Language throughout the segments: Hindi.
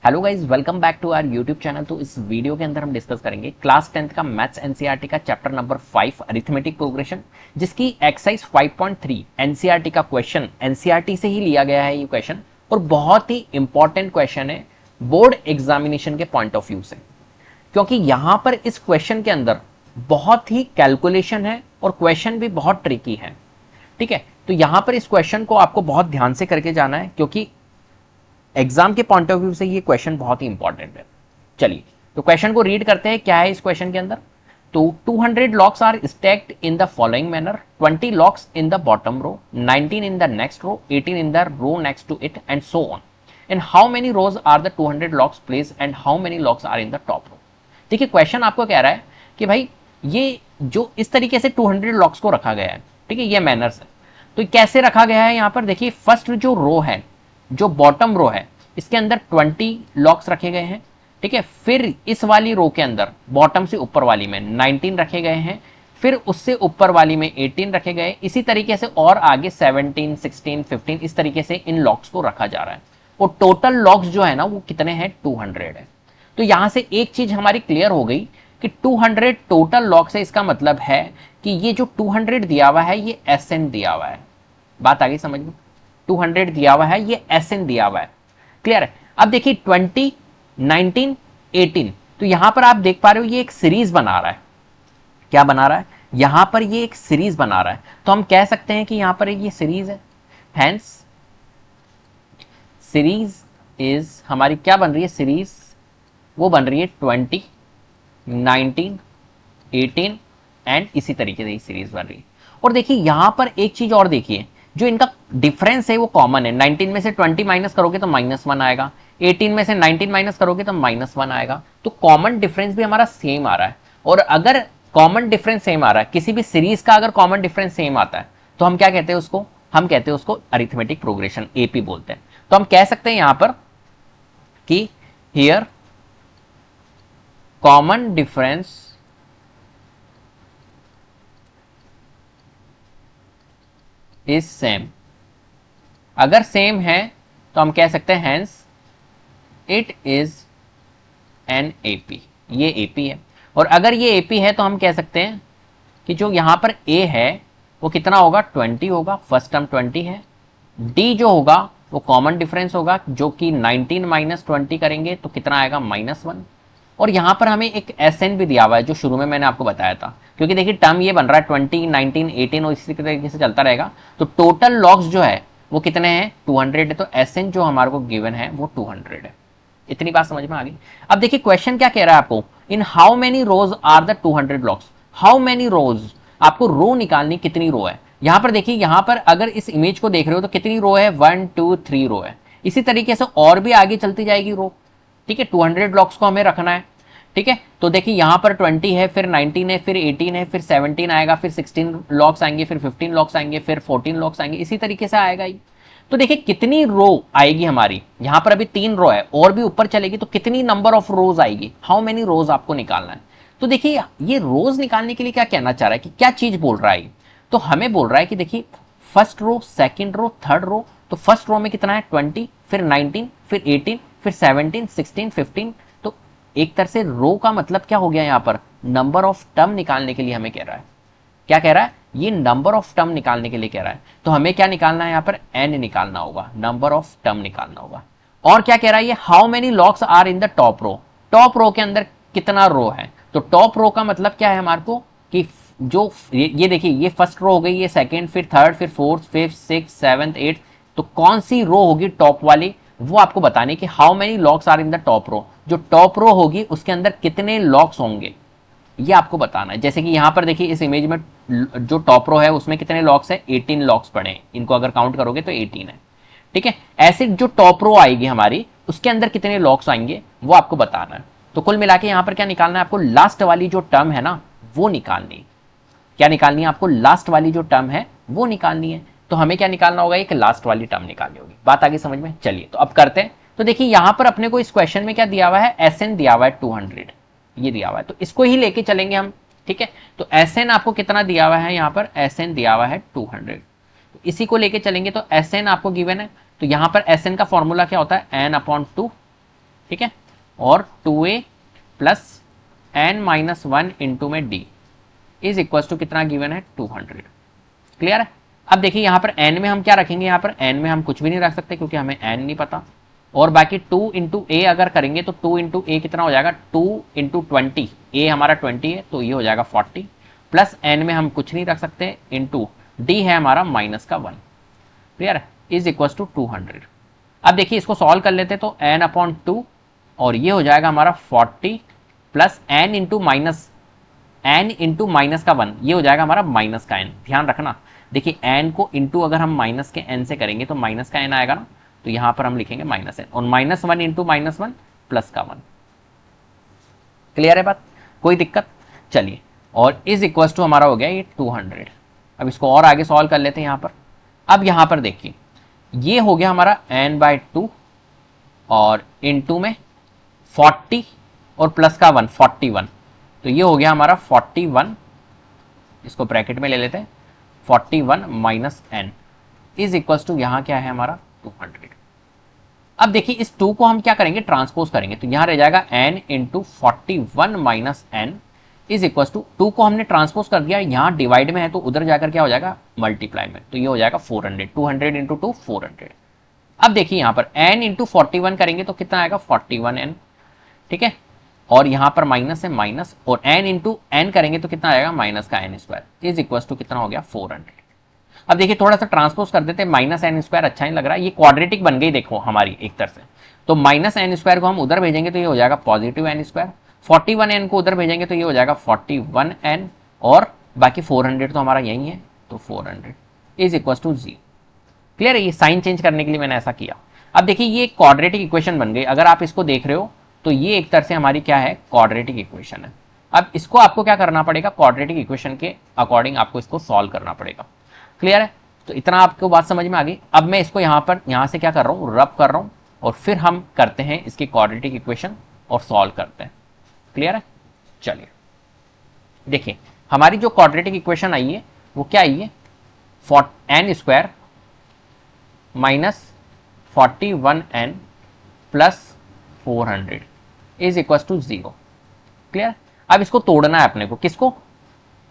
Hello guys, welcome back to our YouTube channel. तो इस वीडियो के अंदर हम डिस्कस करेंगे क्लास 10th का मैथ्स एनसीईआरटी का चैप्टर नंबर 5 अरिथमेटिक प्रोग्रेशन, जिसकी एक्सरसाइज 5.3 एनसीईआरटी का क्वेश्चन एनसीईआरटी से ही लिया गया है ये क्वेश्चन, और बहुत ही इंपॉर्टेंट क्वेश्चन है बोर्ड एग्जामिनेशन के पॉइंट ऑफ व्यू से, क्योंकि यहाँ पर इस क्वेश्चन के अंदर बहुत ही कैलकुलेशन है और क्वेश्चन भी बहुत ट्रिकी है। ठीक है, तो यहाँ पर इस क्वेश्चन को आपको बहुत ध्यान से करके जाना है, क्योंकि एग्जाम के पॉइंट ऑफ व्यू से ये क्वेश्चन बहुत ही इंपॉर्टेंट है। चलिए तो क्वेश्चन को रीड करते हैं, क्या है इस क्वेश्चन के अंदर। तो 200 locks are stacked in the following manner, 20 locks in the bottom row, 19 in the next row, 18 in the row next to it and so on. In how many rows are the 200 locks place and how many locks are in the top row. देखिए क्वेश्चन आपको कह रहा है कि भाई ये जो इस तरीके से 200 लॉक्स को रखा गया है, ठीक है, ये मैनर्स है। तो कैसे रखा गया है यहाँ पर देखिए, फर्स्ट जो रो है, जो बॉटम रो है, इसके अंदर 20 लॉक्स रखे गए हैं। ठीक है, फिर इस वाली रो के अंदर बॉटम से ऊपर वाली में 19 रखे गए हैं, फिर उससे ऊपर वाली में 18 रखे गए, इसी तरीके से और आगे 17, 16, 15 इस तरीके से इन लॉक्स को रखा जा रहा है। और टोटल लॉक्स जो है ना वो कितने हैं, 200 है। तो यहां से एक चीज हमारी क्लियर हो गई कि 200 टोटल लॉक्स है। इसका मतलब है कि ये जो 200 दिया हुआ है ये एसएन दिया हुआ है। बात आ गई समझ में, 200 दिया हुआ है, ये एसएन दिया हुआ है। क्लियर है। अब देखिए 20, 19, 18, तो यहां पर आप देख पा रहे हो ये एक सीरीज बना रहा है। क्या बना रहा है, यहां पर ये एक सीरीज बना रहा है। तो हम कह सकते हैं कि यहां पर ये सीरीज है, हैंस सीरीज इज हमारी क्या बन रही है, सीरीज वो बन रही है 20, 19, 18 एंड इसी तरीके से ही सीरीज बन रही है। और देखिए यहां पर एक चीज और देखिए, जो इनका डिफरेंस है वो कॉमन है। 19 में से 20 माइनस करोगे तो -1 आएगा, 18 में से 19 माइनस करोगे तो -1 आएगा। तो कॉमन डिफरेंस भी हमारा सेम आ रहा है। और अगर कॉमन डिफरेंस सेम आ रहा है, किसी भी सीरीज का अगर कॉमन डिफरेंस सेम आता है, तो हम क्या कहते हैं उसको, हम कहते हैं उसको अरिथमेटिक प्रोग्रेशन, एपी बोलते हैं। तो हम कह सकते हैं यहां पर कि here common difference is same. अगर सेम है तो हम कह सकते हैं hence it is an AP, ये एपी है। और अगर ये एपी है तो हम कह सकते हैं कि जो यहां पर ए है वो कितना होगा, 20 होगा, फर्स्ट टर्म 20 है। डी जो होगा वो कॉमन डिफरेंस होगा, जो कि 19 माइनस 20 करेंगे तो कितना आएगा, -1। और यहां पर हमें एक एसएन भी दिया हुआ है, जो शुरू में मैंने आपको बताया था, क्योंकि देखिए टर्म ये बन रहा है 20, 19, 18 और इसी तरीके से चलता रहेगा। तो टोटल लॉक्स जो है वो कितने हैं, 200 है। तो एसएन जो हमारे को गिवन है वो 200 है। इतनी बात समझ में आ गई। अब देखिए क्वेश्चन क्या कह रहा है आपको, in how many rows are the 200 locks. How many rows, आपको रो निकालनी, कितनी रो है। यहां पर देखिए, यहां पर अगर इस इमेज को देख रहे हो तो कितनी रो है, 1, 2, 3 रो है। इसी तरीके से और भी आगे चलती जाएगी रो। ठीक है, 200 लॉक्स को हमें रखना है। ठीक है, तो देखिए यहां पर 20 है, फिर 19 है, फिर 18 है, फिर 17 आएगा, फिर 16 लॉक्स आएंगे, फिर 15 लॉक्स आएंगे, फिर 14 लॉक्स आएंगे, इसी तरीके से आएगा ही। तो देखिए कितनी रो आएगी हमारी, यहां पर अभी 3 रो है, और भी ऊपर चलेगी तो कितनी नंबर ऑफ रोज आएगी, हाउ मेनी रोज आपको निकालना है। तो देखिए ये रोज निकालने के लिए क्या कहना चाह रहा है, कि क्या चीज बोल रहा है। तो हमें बोल रहा है कि देखिए first row, second row, third row. तो फर्स्ट रो में कितना है, 20, फिर 19, फिर 18, फिर 17, 16, 15। तो एक तरह से रो का मतलब क्या हो गया, यहां पर नंबर ऑफ टर्म निकालने के लिए हमें कह रहा है। क्या कह रहा है, ये नंबर ऑफ टर्म निकालने के लिए कह रहा है। तो हमें क्या निकालना है, यहां पर एन निकालना होगा, नंबर ऑफ टर्म निकालना होगा। और क्या कह रहा है, ये how many locks are in the top row. Top row के अंदर कितना रो है। तो टॉप रो का मतलब क्या है हमारे को, कि जो ये देखिए, ये फर्स्ट रो हो गई, ये सेकेंड, फिर थर्ड, फिर fourth, fifth, six, seventh, eight. तो कौन सी रो होगी टॉप वाली, वो आपको बताने की how many locks are in the top row. जो टॉप रो होगी उसके अंदर कितने लॉक्स होंगे, ये आपको बताना है। जैसे कि यहां पर देखिए इस इमेज में जो टॉप रो है उसमें कितने लॉक्स है, 18 लॉक्स पड़े हैं। इनको अगर काउंट करोगे तो 18 है। ठीक है, ऐसे जो टॉप रो आएगी हमारी, उसके अंदर कितने लॉक्स आएंगे वो आपको बताना है। तो कुल मिला के यहां पर क्या निकालना है आपको, लास्ट वाली जो टर्म है ना वो निकालनी। क्या निकालनी है आपको, लास्ट वाली जो टर्म है वो निकालनी है। तो हमें क्या निकालना होगा, एक लास्ट वाली टर्म निकालनी होगी। बात आगे समझ में। चलिए तो अब करते हैं। तो देखिए यहां पर अपने को इस क्वेश्चन में क्या दिया हुआ है, एसएन दिया हुआ है 200, ये दिया हुआ है। तो इसको ही लेके चलेंगे हम। ठीक है, तो एसएन आपको कितना दिया हुआ है, यहां पर एसएन दिया हुआ है 200, तो इसी को लेके चलेंगे। तो एसएन आपको गिवन है, तो यहां पर एसएन का फॉर्मूला क्या होता है, n/2 ठीक है, और 2a plus n minus 1 into में d इज इक्वल टू कितना गिवन है 200। क्लियर है। अब देखिए यहाँ पर n में हम क्या रखेंगे, यहाँ पर n में हम कुछ भी नहीं रख सकते क्योंकि हमें n नहीं पता, और बाकी 2 इंटू ए अगर करेंगे तो 2 इंटू ए कितना हो जाएगा 2 इंटू 20, ए हमारा 20 है तो ये हो जाएगा 40, प्लस n में हम कुछ नहीं रख सकते इंटू डी है हमारा माइनस का 1। क्लियर है, इज इक्वल टू 200। अब देखिए इसको सॉल्व कर लेते तो n अपॉन 2 और ये हो जाएगा हमारा 40 प्लस n इंटू माइनस का 1, ये हो जाएगा हमारा माइनस का n। ध्यान रखना, देखिए n को इंटू अगर हम माइनस के n से करेंगे तो माइनस का n आएगा ना, तो यहां पर हम लिखेंगे माइनस n, और माइनस 1 इंटू माइनस 1 प्लस का 1। क्लियर है बात, कोई दिक्कत। चलिए, और इज इक्वल टू हमारा हो गया ये 200। अब इसको और आगे सॉल्व कर लेते हैं यहाँ पर। अब यहाँ पर देखिए ये हो गया हमारा n/2 और इंटू में 40 और प्लस का 1 41, तो ये हो गया हमारा 41, इसको ब्रैकेट में ले लेते हैं, 41 minus n is equal to यहाँ क्या है हमारा 200। अब देखिए इस 2 को हम क्या करेंगे, ट्रांसपोज करेंगे, तो यहाँ रह जाएगा n into 41 minus n is equal to 2 को हमने ट्रांसपोज कर दिया, यहाँ डिवाइड में है तो उधर जाकर क्या हो जाएगा मल्टीप्लाई में, तो ये हो जाएगा 400, 200 इंटू 2 400। अब देखिए यहाँ पर n इंटू 41 करेंगे तो कितना आएगा 41n, ठीक है, और यहाँ पर माइनस है माइनस, और n इंटू n करेंगे तो कितना आएगा माइनस का n square is equal to कितना हो गया 400। अब देखिए थोड़ा सा ट्रांसपोज कर देते हैं, माइनस n स्क्वायर अच्छा नहीं लग रहा है, ये क्वाड्रेटिक बन गई देखो हमारी एक तरह से, तो माइनस n स्क्वायर को हम उधर भेजेंगे तो ये हो जाएगा पॉजिटिव n स्क्वायर, 41n को उधर भेजेंगे तो ये हो जाएगा 41n, और बाकी 400 तो हमारा यही है, तो 400 इज इक्वल टू 0। क्लियर है, ये साइन चेंज करने के लिए मैंने ऐसा किया। अब देखिए ये क्वाड्रेटिक इक्वेशन बन गई, अगर आप इसको देख रहे हो तो ये एक तरह से हमारी क्या है क्वाड्रेटिक इक्वेशन है। अब इसको आपको क्या करना पड़ेगा, क्वाड्रेटिक इक्वेशन के अकॉर्डिंग आपको इसको सॉल्व करना पड़ेगा। क्लियर है, तो इतना आपको बात समझ में आ गई। अब मैं इसको यहाँ से क्या कर रहा हूँ, रब कर रहा हूँ, और फिर हम करते हैं इसकी क्वाड्रेटिक इक्वेशन और सॉल्व करते हैं। क्लियर है, चलिए देखिए हमारी जो क्वाड्रेटिक इक्वेशन आई है वो क्या आई है, n square minus 41n plus 400 is equal to 0। Clear, अब इसको तोड़ना है अपने को, किसको,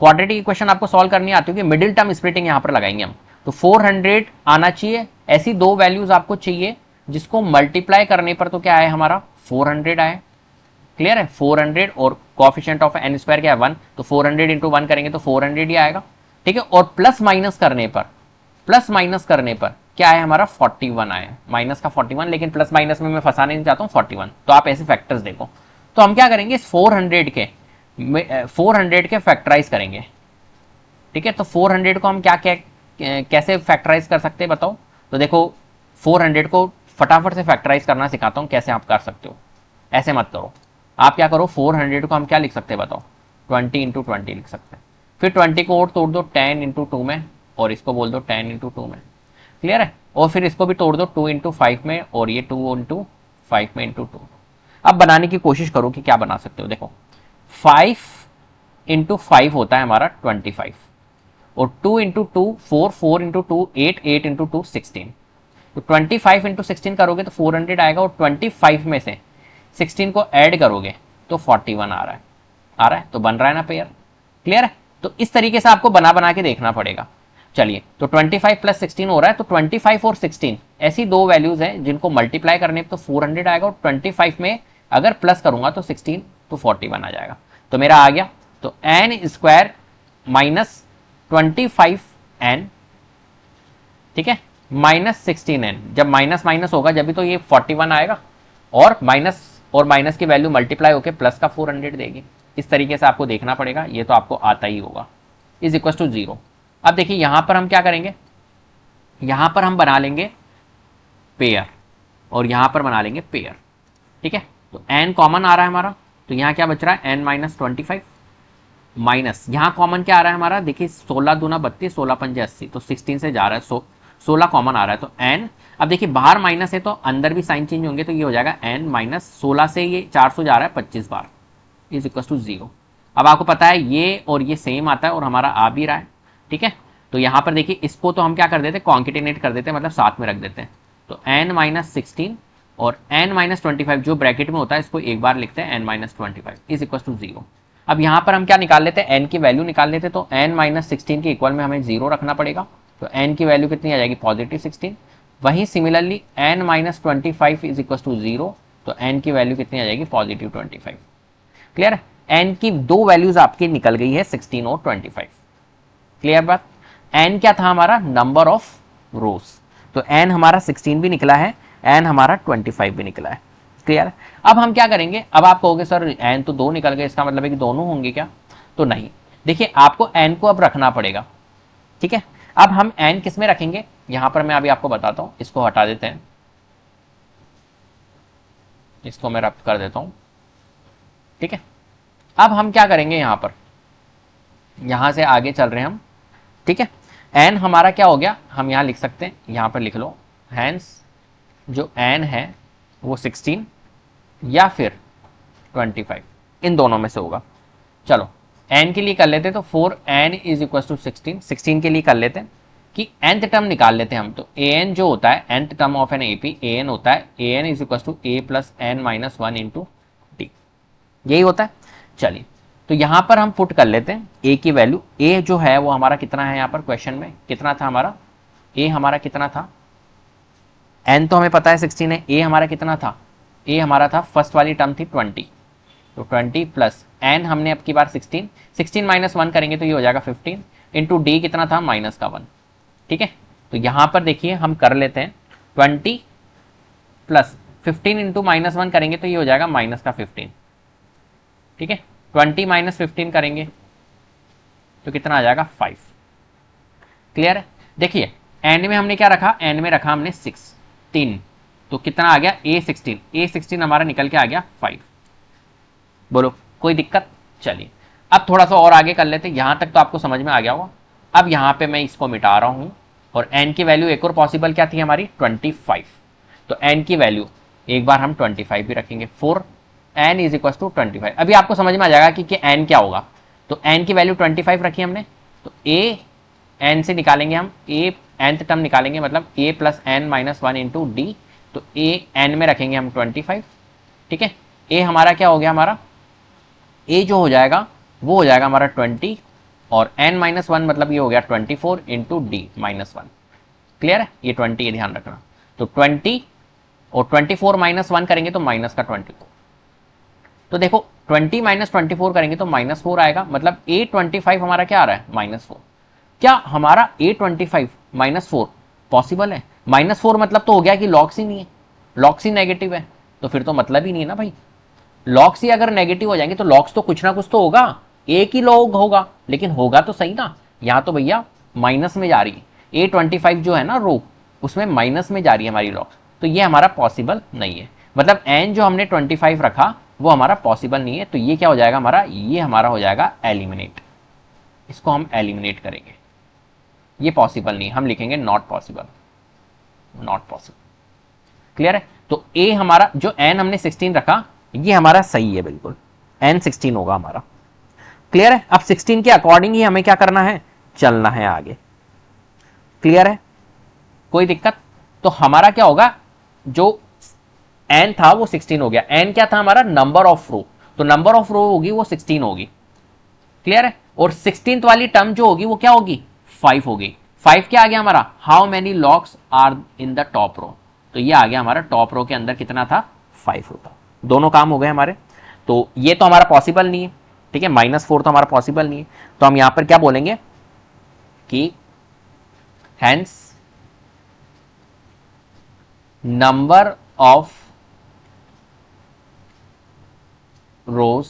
क्वाड्रेटिक इक्वेशन आपको सॉल्व करनी आती होगी, मिडिल टर्म स्प्लिटिंग यहाँ पर लगाएंगे हम, तो 400 आना चाहिए, ऐसी दो वैल्यूज आपको चाहिए जिसको मल्टीप्लाई करने पर तो क्या आए हमारा 400 आए। क्लियर है, 400 और कोएफिशिएंट ऑफ n स्क्वायर क्या है 1, तो 400 इंटू 1 करेंगे तो 400 ही आएगा, ठीक है, और प्लस माइनस करने पर क्या है हमारा 41 आया, माइनस का 41, लेकिन प्लस माइनस में मैं फंसाने नहीं चाहता हूँ 41, तो आप ऐसे फैक्टर्स देखो। तो हम क्या करेंगे इस 400 के फैक्टराइज करेंगे, ठीक है, तो 400 को हम कैसे फैक्टराइज कर सकते हैं बताओ, तो देखो 400 को फटाफट से फैक्टराइज करना सिखाता हूँ कैसे आप कर सकते हो, ऐसे मत करो, आप क्या करो 400 को हम क्या लिख सकते हैं बताओ, 20 इंटू 20 लिख सकते हैं, फिर 20 को और तोड़ दो 10 इंटू 2 में, और इसको बोल दो 10 इंटू 2 में। क्लियर है, और फिर इसको भी तोड़ दो 2 इंटू 5 में, और ये 2 इंटू 5 में इंटू 2। अब बनाने की कोशिश करो कि क्या बना सकते हो, देखो 5 इंटू 5 होता है हमारा 25, और 2 इंटू 2 4, 4 इंटू 2 8, 8 इंटू 2 16, तो 25 इंटू 16 करोगे तो 400 आएगा, और 25 में से 16 को ऐड करोगे तो 41 आ रहा है, तो बन रहा है ना पेयर। क्लियर है, तो इस तरीके से आपको बना के देखना पड़ेगा। चलिए, तो 25 प्लस 16 हो रहा है, तो 25 और 16 ऐसी दो वैल्यूज हैं जिनको मल्टीप्लाई करने तो 400 आएगा, और 25 में अगर प्लस करूंगा तो 16 तो 41 आ जाएगा, तो मेरा आ गया, तो n स्क्वायर माइनस 25n, ठीक है, माइनस 16n, जब माइनस माइनस होगा जब भी तो ये 41 आएगा, और माइनस की वैल्यू मल्टीप्लाई होकर प्लस का 400 देगी। इस तरीके से आपको देखना पड़ेगा, ये तो आपको आता ही होगा, इज इक्वल टू 0। अब देखिए यहां पर हम क्या करेंगे, यहां पर हम बना लेंगे पेयर, और यहां पर बना लेंगे पेयर, ठीक है, तो n कॉमन आ रहा है हमारा, तो यहां क्या बच रहा है n माइनस 25, माइनस यहां कॉमन क्या आ रहा है हमारा, देखिए 16 दूना 32, 16 पंजे 80, तो 16 से जा रहा है, 16 कॉमन आ रहा है, तो n, अब देखिए बाहर माइनस है तो अंदर भी साइन चेंज होंगे, तो ये हो जाएगा n माइनस 16 से ये 400 जा रहा है 25 बार, इज इक्वल टू 0। अब आपको पता है ये और ये सेम आता है, और हमारा आ भी रहा है, ठीक है, तो यहाँ पर देखिए इसको तो हम क्या कर देते हैं, कॉन्केटिनेट कर देते हैं, मतलब साथ में रख देते हैं, तो n माइनस 16 और n माइनस 25 जो ब्रैकेट में होता है इसको एक बार लिखते हैं n minus 25 is equal to 0। अब यहाँ पर हम क्या निकाल लेते हैं, n की वैल्यू निकाल लेते हैं, तो n माइनस 16 के इक्वल में हमें 0 रखना पड़ेगा, तो n की वैल्यू कितनी आ जाएगी, पॉजिटिव 16। वहीं similarly n minus 25 is equal to 0, तो n की वैल्यू कितनी आ जाएगी, पॉजिटिव 25। क्लियर है, n की दो वैल्यूज आपकी निकल गई है 16 और 25। क्लियर बात। n क्या था हमारा, नंबर ऑफ रोज, तो n हमारा 16 भी निकला है, n हमारा 25 भी निकला है। क्लियर है। अब हम क्या करेंगे, अब आप कहोगे सर n तो 2 निकल गए, इसका मतलब है कि दोनों होंगे क्या, तो नहीं। देखिए आपको n को अब रखना पड़ेगा, ठीक है। अब हम n किस में रखेंगे, यहां पर मैं अभी आपको बताता हूं, इसको हटा देते हैं, इसको मैं रब्त कर देता हूं, ठीक है। अब हम क्या करेंगे, यहां पर यहां से आगे चल रहे हैं हम, ठीक है। n हमारा क्या हो गया, हम यहां लिख सकते हैं, यहां पर लिख लो, हैंस जो n है वो 16 या फिर 25, इन दोनों में से होगा। चलो n के लिए कर लेते, तो 4n इज इक्वल टू 16 के लिए कर लेते हैं कि nth टर्म निकाल लेते हैं हम, तो an जो होता है nth term of n AP, an होता है an is equal to a plus n minus 1 into d, यही होता है। चलिए तो यहां पर हम पुट कर लेते हैं a की वैल्यू, a जो है वो हमारा कितना है, यहाँ पर क्वेश्चन में कितना था हमारा, a हमारा कितना था, n तो हमें पता है 16 है, a हमारा कितना था, a हमारा था फर्स्ट वाली टर्म थी 20, तो 20 प्लस n हमने अब की बार 16 माइनस 1 करेंगे तो ये हो जाएगा 15 इंटू डी कितना था, माइनस का 1, ठीक है। तो यहां पर देखिए हम कर लेते हैं 20 प्लस 15 इंटू माइनस 1 करेंगे तो ये हो जाएगा माइनस का 15, ठीक है। 20 माइनस 15 करेंगे तो कितना आ जाएगा 5। क्लियर है। देखिए एंड में हमने क्या रखा, एंड में रखा हमने 16, तो कितना आ गया a16 हमारा निकल के आ गया 5। बोलो कोई दिक्कत। चलिए अब थोड़ा सा और आगे कर लेते हैं, यहां तक तो आपको समझ में आ गया होगा। अब यहां पे मैं इसको मिटा रहा हूं और n की वैल्यू एक और पॉसिबल क्या थी हमारी, 25, तो n की वैल्यू एक बार हम 25 भी रखेंगे, 4n इज इक्वल टू 25। अभी आपको समझ में आ जाएगा कि n क्या होगा, तो n की वैल्यू 25 रखी हमने, तो a n से निकालेंगे हम, a nth टर्म निकालेंगे, मतलब a plus n minus 1 into D, तो a n में रखेंगे हम 25, ठीक है। a हमारा क्या हो गया, हमारा a जो हो जाएगा वो हो जाएगा हमारा 20 और n माइनस 1 मतलब ये हो गया 24 इंटू डी माइनस 1। क्लियर है, ये 20 ये ध्यान रखना, तो 20 और 24 माइनस 1 करेंगे तो माइनस का 24, तो देखो 20 माइनस 24 करेंगे तो माइनस 4 आएगा, मतलब a25 हमारा क्या आ रहा है, माइनस 4। क्या हमारा a25 माइनस 4 पॉसिबल है, माइनस 4 मतलब तो हो गया कि लॉग्स ही नहीं है, लॉग्स ही नेगेटिव है, तो फिर तो मतलब ही नहीं है ना भाई। लॉग्स ही अगर नेगेटिव हो जाएंगे तो लॉग्स तो कुछ ना कुछ तो होगा, एक ही लॉग होगा, लेकिन होगा तो सही ना। यहाँ तो भैया माइनस में जा रही है, a25 जो है ना रो, उसमें माइनस में जा रही है हमारी लॉग्स, तो ये हमारा पॉसिबल नहीं है, मतलब n जो हमने 25 रखा वो हमारा पॉसिबल नहीं है, तो ये क्या हो जाएगा हमारा, ये हमारा हो जाएगा एलिमिनेट, इसको हम एलिमिनेट करेंगे, ये पॉसिबल नहीं, हम लिखेंगे not possible, not possible. Clear है, तो a हमारा जो n हमने 16 रखा ये हमारा सही है, बिल्कुल n 16 होगा हमारा। क्लियर है, अब 16 के अकॉर्डिंग ही हमें क्या करना है, चलना है आगे। क्लियर है, कोई दिक्कत। तो हमारा क्या होगा, जो n था वो 16 हो गया, n क्या था हमारा, नंबर ऑफ रो, तो नंबर ऑफ रो होगी वो 16 होगी। क्लियर है, और 16th वाली टर्म जो होगी वो क्या होगी, 5 होगी। 5 क्या आ गया हमारा, how many logs are in the top row, तो ये आ गया हमारा टॉप रो के अंदर कितना था, 5 होता। दोनों काम हो गए हमारे, तो ये तो हमारा पॉसिबल नहीं है, ठीक है, -4 तो हमारा पॉसिबल नहीं है, तो हम यहां पर क्या बोलेंगे कि hence number of rows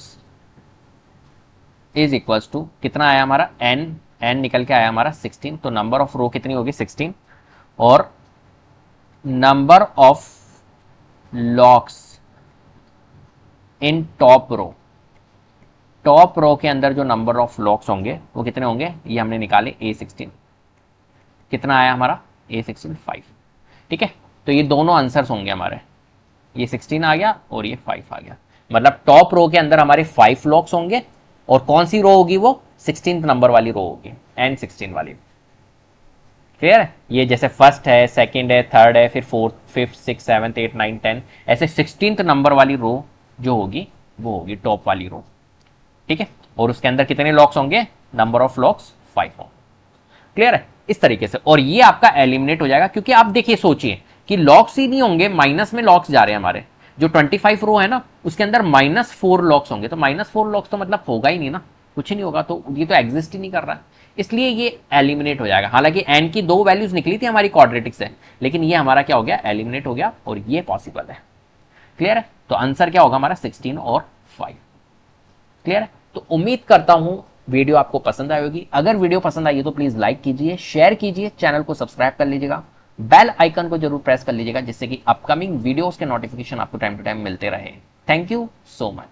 is equals to कितना आया हमारा, n निकल के आया हमारा 16, तो नंबर ऑफ रो कितनी होगी 16, और number of logs in top row, top row के अंदर जो नंबर ऑफ लॉक्स होंगे वो कितने होंगे, ये हमने निकाले a16, कितना आया हमारा a16 5, ठीक है। तो ये दोनों आंसर्स होंगे हमारे, ये 16 आ गया और ये 5 आ गया, मतलब टॉप रो के अंदर हमारे 5 लॉक्स होंगे, और कौन सी रो होगी वो 16th नंबर वाली रो होगी, n16 वाली। क्लियर है? ये जैसे फर्स्ट है, सेकंड है, थर्ड है, फिर fourth, fifth, six, seventh, eight, nine, 10, ऐसे 16th नंबर वाली रो जो होगी वो होगी टॉप वाली रो। ठीक है, और उसके अंदर कितने लॉक्स होंगे? नंबर ऑफ लॉक्स 5 होंगे। क्लियर है? इस तरीके से, और ये आपका एलिमिनेट हो जाएगा, क्योंकि आप देखिए सोचिए कि लॉक्स ही नहीं होंगे, माइनस में लॉक्स जा रहे हैं हमारे। जो 25 रो है ना उसके अंदर -4 लॉक्स होंगे, तो -4 लॉक्स तो मतलब होगा ही नहीं ना, कुछ ही नहीं होगा, तो ये तो एग्जिस्ट ही नहीं कर रहा है, इसलिए ये एलिमिनेट हो जाएगा। हालांकि एन की 2 वैल्यूज निकली थी हमारी क्वाड्रेटिक से, लेकिन ये हमारा क्या हो गया? एलिमिनेट हो गया, और ये पॉसिबल है। क्लियर है? तो आंसर क्या होगा हमारा? 16 और 5। क्लियर है? तो उम्मीद करता हूं वीडियो आपको पसंद आई होगी। अगर वीडियो पसंद आई है तो प्लीज लाइक कीजिए, शेयर कीजिए, चैनल को सब्सक्राइब कर लीजिएगा, बेल आइकन को जरूर प्रेस कर लीजिएगा, जिससे कि अपकमिंग वीडियोस के नोटिफिकेशन आपको टाइम टू टाइम मिलते रहे। Thank you so much.